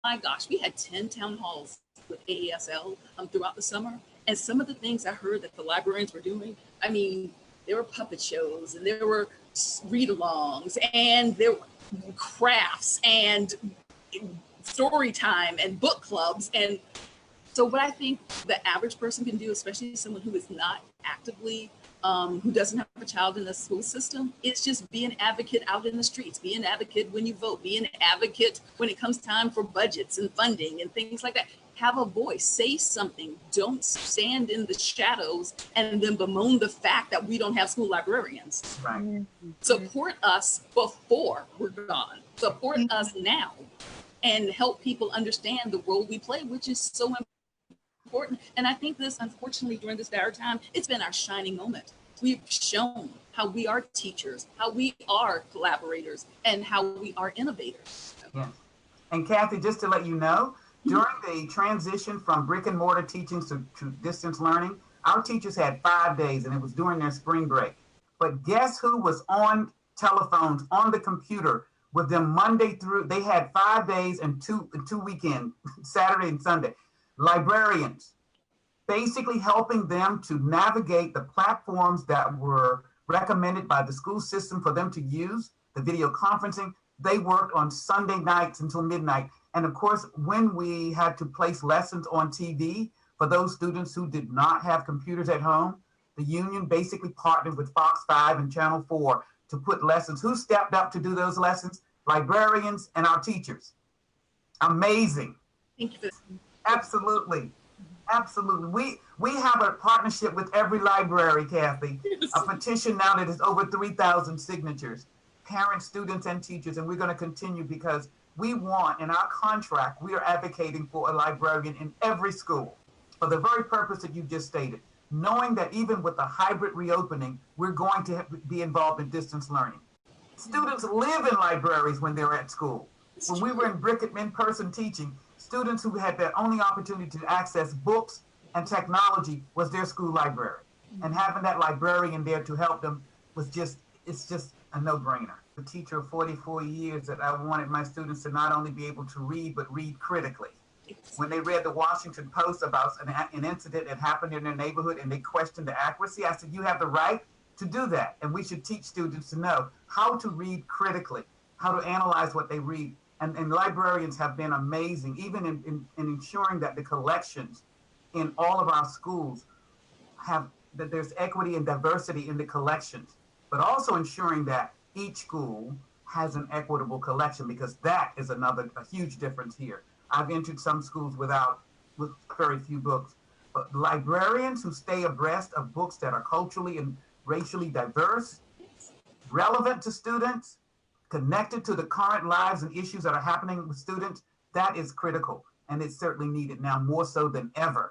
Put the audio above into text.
my gosh, we had 10 town halls with AESL throughout the summer. And some of the things I heard that the librarians were doing, I mean, there were puppet shows and there were read-alongs and there were crafts and story time and book clubs. And so what I think the average person can do, especially someone who is not actively, who doesn't have a child in the school system, is just be an advocate out in the streets, be an advocate when you vote, be an advocate when it comes time for budgets and funding and things like that. Have a voice, say something. Don't stand in the shadows and then bemoan the fact that we don't have school librarians. Right. Support us before we're gone. Support us now and help people understand the role we play, which is so important. And I think this, unfortunately, during this dire time, it's been our shining moment. We've shown how we are teachers, how we are collaborators, and how we are innovators. Yeah. And Kathy, just to let you know, during the transition from brick and mortar teaching to distance learning, our teachers had 5 days, and it was during their spring break. But guess who was on telephones, on the computer with them Monday through? They had 5 days and two weekends, Saturday and Sunday. Librarians, basically helping them to navigate the platforms that were recommended by the school system for them to use, the video conferencing. They worked on Sunday nights until midnight. And of course, when we had to place lessons on TV for those students who did not have computers at home, the union basically partnered with Fox 5 and Channel 4 to put lessons. Who stepped up to do those lessons? Librarians and our teachers. Amazing. Thank you. Absolutely. Absolutely. We have a partnership with every library, Kathy. Yes. A petition now that is over 3,000 signatures, parents, students, and teachers. And we're going to continue because we want, in our contract, we are advocating for a librarian in every school for the very purpose that you just stated, knowing that even with the hybrid reopening, we're going to be involved in distance learning. Students live in libraries when they're at school. When we were in-person teaching, students who had their only opportunity to access books and technology was their school library. And having that librarian there to help them was it's just a no-brainer. The teacher of 44 years that I wanted my students to not only be able to read, but read critically. When they read the Washington Post about an incident that happened in their neighborhood and they questioned the accuracy, I said, you have the right to do that. And we should teach students to know how to read critically, how to analyze what they read. And librarians have been amazing, even in ensuring that the collections in all of our schools that there's equity and diversity in the collections, but also ensuring that each school has an equitable collection, because that is a huge difference here. I've entered some schools with very few books, but librarians who stay abreast of books that are culturally and racially diverse, relevant to students, connected to the current lives and issues that are happening with students, that is critical. And it's certainly needed now more so than ever.